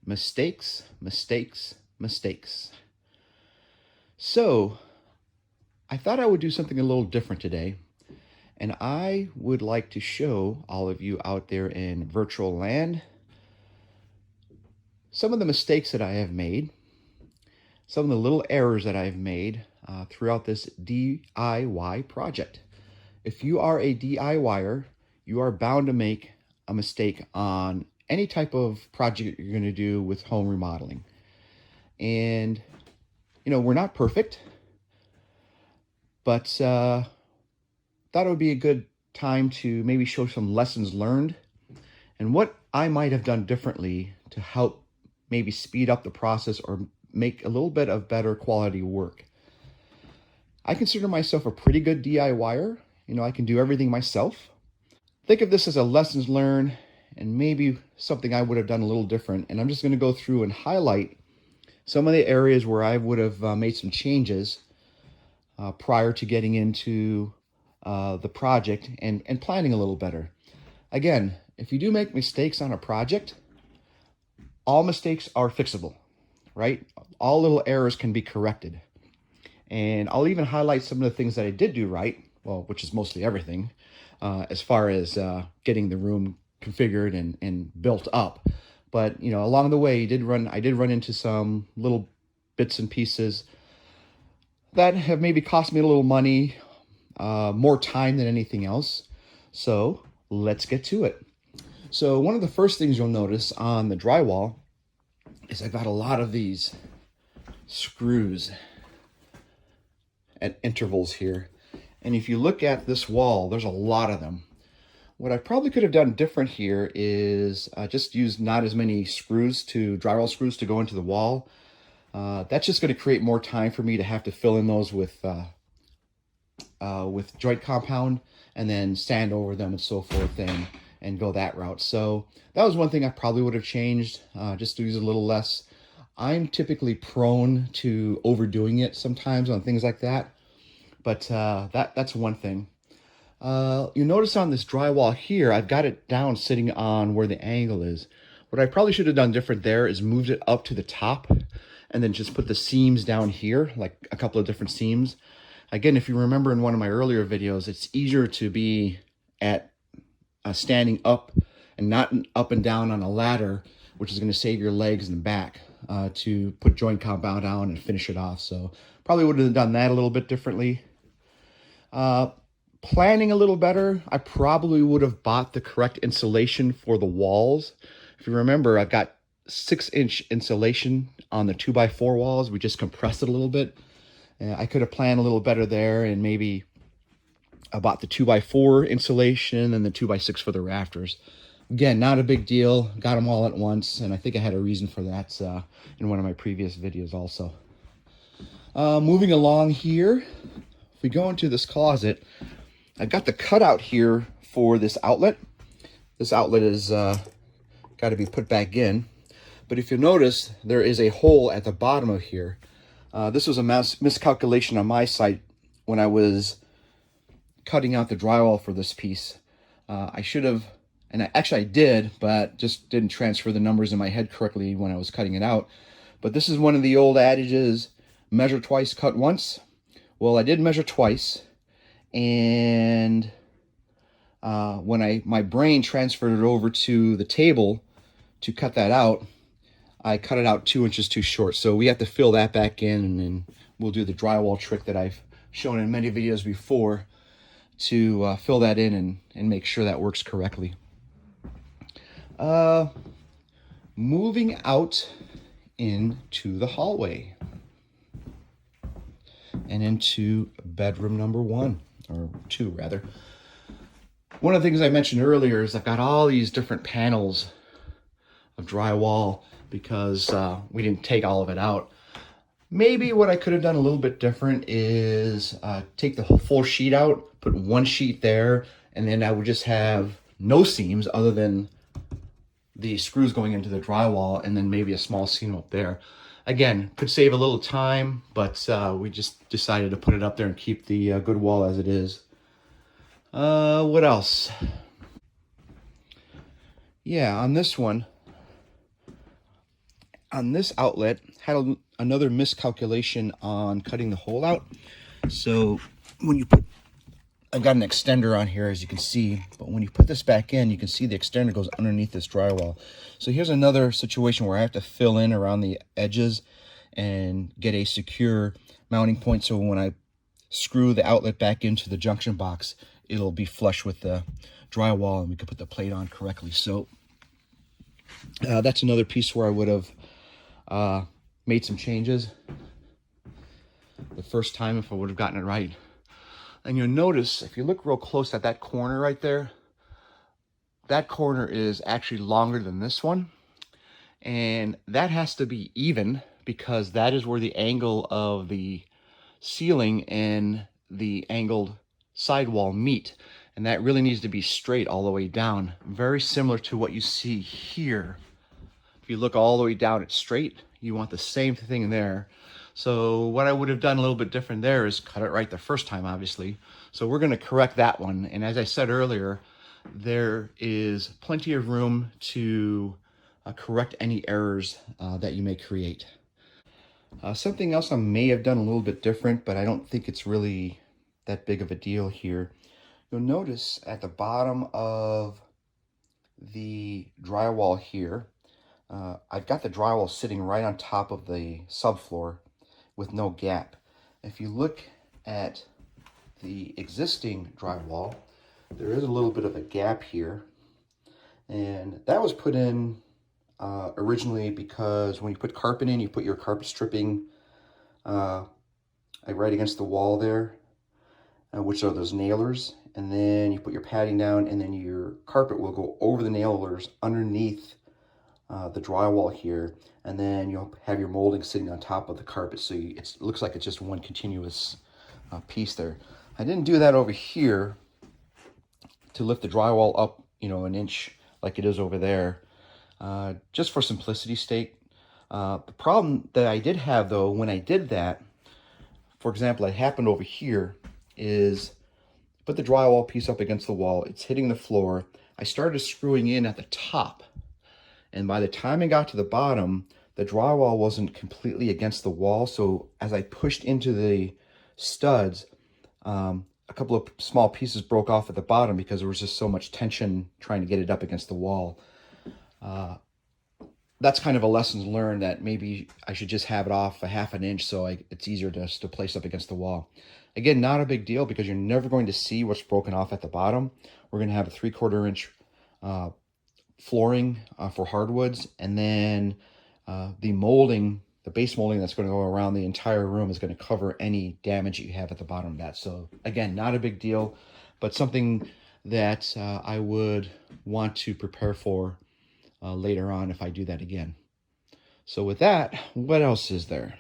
Mistakes, mistakes, mistakes. So, I thought I would do something a little different today, and I would like to show all of you out there in virtual land some of the mistakes that I have made, some of the little errors that I've made throughout this DIY project. If you are a DIYer, you are bound to make a mistake on any type of project you're going to do with home remodeling. And, we're not perfect, but thought it would be a good time to maybe show some lessons learned and what I might have done differently to help maybe speed up the process or make a little bit of better quality work. I consider myself a pretty good DIYer. I can do everything myself. Think of this as a lessons learned and maybe something I would have done a little different. And I'm just going to go through and highlight some of the areas where I would have made some changes prior to getting into the project and planning a little better. Again, if you do make mistakes on a project, all mistakes are fixable, right? All little errors can be corrected. And I'll even highlight some of the things that I did do right, well, which is mostly everything, as far as getting the room configured and built up. But, along the way, I did run into some little bits and pieces that have maybe cost me a little money, more time than anything else. So let's get to it. So one of the first things you'll notice on the drywall is I've got a lot of these screws at intervals here. And if you look at this wall, there's a lot of them. What I probably could have done different here is just use not as many drywall screws to go into the wall. That's just going to create more time for me to have to fill in those with joint compound and then sand over them and so forth and go that route. So that was one thing I probably would have changed, just to use a little less. I'm typically prone to overdoing it sometimes on things like that, but that's one thing. You notice on this drywall here, I've got it down sitting on where the angle is. What I probably should have done different there is moved it up to the top and then just put the seams down here, like a couple of different seams. Again, if you remember in one of my earlier videos, it's easier to be at standing up and not up and down on a ladder, which is going to save your legs and back to put joint compound down and finish it off. So probably would have done that a little bit differently. Planning a little better, I probably would have bought the correct insulation for the walls. If you remember, I've got 6-inch insulation on the 2x4 walls. We just compressed it a little bit. I could have planned a little better there and maybe I bought the 2x4 insulation and the 2x6 for the rafters. Again, not a big deal. Got them all at once, and I think I had a reason for that in one of my previous videos also. Moving along here, if we go into this closet, I've got the cutout here for this outlet. This outlet is got to be put back in. But if you notice, there is a hole at the bottom of here. This was a miscalculation on my side when I was cutting out the drywall for this piece. I should have, and I did, but just didn't transfer the numbers in my head correctly when I was cutting it out. But this is one of the old adages, measure twice, cut once. Well, I did measure twice, and when my brain transferred it over to the table to cut that out, I cut it out 2 inches too short. So we have to fill that back in, and then we'll do the drywall trick that I've shown in many videos before to fill that in and make sure that works correctly. Moving out into the hallway and into bedroom number 1, or 2 rather. One of the things I mentioned earlier is I've got all these different panels of drywall because we didn't take all of it out. Maybe what I could have done a little bit different is take the whole full sheet out, put one sheet there, and then I would just have no seams other than the screws going into the drywall, and then maybe a small seam up there. Again, could save a little time, but we just decided to put it up there and keep the good wall as it is. What else? Yeah, on this one, on this outlet, had another miscalculation on cutting the hole out. So when you put, I've got an extender on here, as you can see, but when you put this back in, you can see the extender goes underneath this drywall. So here's another situation where I have to fill in around the edges and get a secure mounting point, so when I screw the outlet back into the junction box, it'll be flush with the drywall and we can put the plate on correctly. So that's another piece where I would have made some changes the first time if I would have gotten it right. And you'll notice, if you look real close at that corner right there, that corner is actually longer than this one. And that has to be even, because that is where the angle of the ceiling and the angled sidewall meet. And that really needs to be straight all the way down. Very similar to what you see here. If you look all the way down, it's straight. You want the same thing there. So what I would have done a little bit different there is cut it right the first time, obviously. So we're going to correct that one. And as I said earlier, there is plenty of room to correct any errors that you may create. Something else I may have done a little bit different, but I don't think it's really that big of a deal here. You'll notice at the bottom of the drywall here, I've got the drywall sitting right on top of the subfloor with no gap. If you look at the existing drywall, there is a little bit of a gap here, and that was put in originally because when you put carpet in, you put your carpet stripping right against the wall there, which are those nailers, and then you put your padding down, and then your carpet will go over the nailers underneath the drywall here, and then you'll have your molding sitting on top of the carpet, so it looks like it's just one continuous piece there. I didn't do that over here to lift the drywall up, an inch like it is over there, just for simplicity's sake. The problem that I did have, though, when I did that, for example, it happened over here, is put the drywall piece up against the wall, it's hitting the floor. I started screwing in at the top, and by the time I got to the bottom, the drywall wasn't completely against the wall. So as I pushed into the studs, a couple of small pieces broke off at the bottom because there was just so much tension trying to get it up against the wall. That's kind of a lesson learned, that maybe I should just have it off a half an inch so it's easier to place up against the wall. Again, not a big deal because you're never going to see what's broken off at the bottom. We're going to have a 3/4 inch flooring for hardwoods, and then the molding, the base molding that's going to go around the entire room is going to cover any damage that you have at the bottom of that. So again, not a big deal, but something that I would want to prepare for later on if I do that again. So with that, what else is there?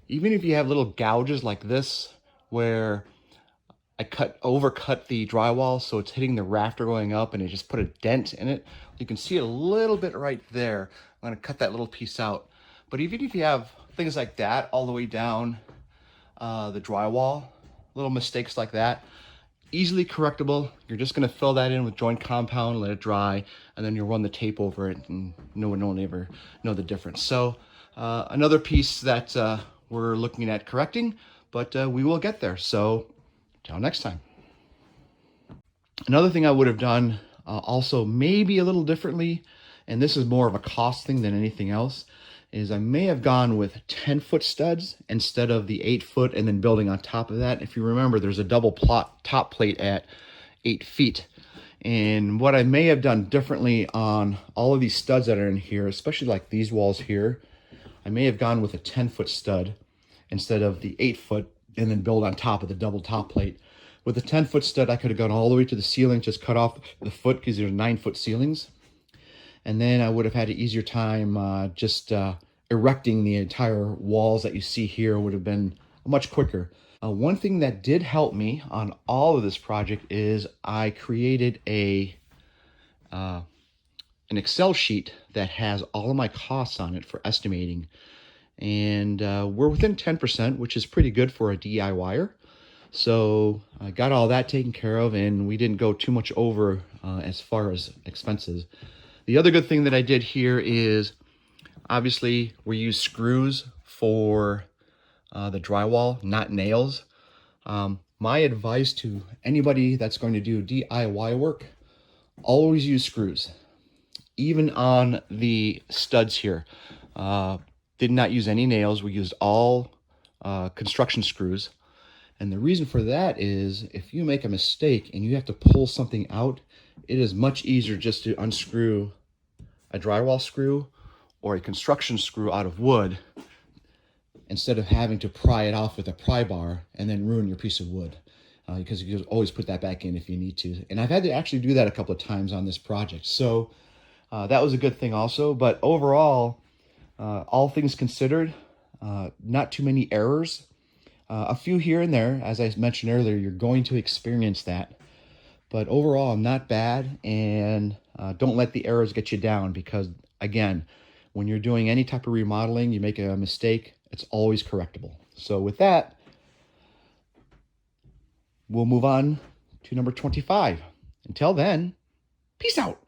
Even if you have little gouges like this, where I overcut the drywall so it's hitting the rafter going up and it just put a dent in it, you can see it a little bit right there. I'm going to cut that little piece out. But even if you have things like that all the way down the drywall, little mistakes like that, easily correctable. You're just going to fill that in with joint compound, let it dry, and then you'll run the tape over it, and no one will ever know the difference. So another piece that we're looking at correcting, but we will get there. So till next time. Another thing I would have done also maybe a little differently, and this is more of a cost thing than anything else, is I may have gone with 10-foot studs instead of the 8-foot and then building on top of that. If you remember, there's a double top plate at 8 feet. And what I may have done differently on all of these studs that are in here, especially like these walls here, I may have gone with a 10-foot stud instead of the 8-foot and then build on top of the double top plate. With a 10-foot stud, I could have gone all the way to the ceiling, just cut off the foot because there's 9-foot ceilings. And then I would have had an easier time just erecting the entire walls that you see here. Would have been much quicker. One thing that did help me on all of this project is I created an Excel sheet that has all of my costs on it for estimating. And we're within 10%, which is pretty good for a DIYer. So I got all that taken care of, and we didn't go too much over as far as expenses. The other good thing that I did here is Obviously, we use screws for the drywall, not nails. My advice to anybody that's going to do DIY work, always use screws. Even on the studs here, did not use any nails. We used all construction screws. And the reason for that is if you make a mistake and you have to pull something out, it is much easier just to unscrew a drywall screw or a construction screw out of wood instead of having to pry it off with a pry bar and then ruin your piece of wood. Because you can always put that back in if you need to. And I've had to actually do that a couple of times on this project. So that was a good thing also. But overall, all things considered, not too many errors. A few here and there, as I mentioned earlier, you're going to experience that. But overall, not bad. And don't let the errors get you down because, again, when you're doing any type of remodeling, you make a mistake, it's always correctable. So with that, we'll move on to number 25. Until then, peace out.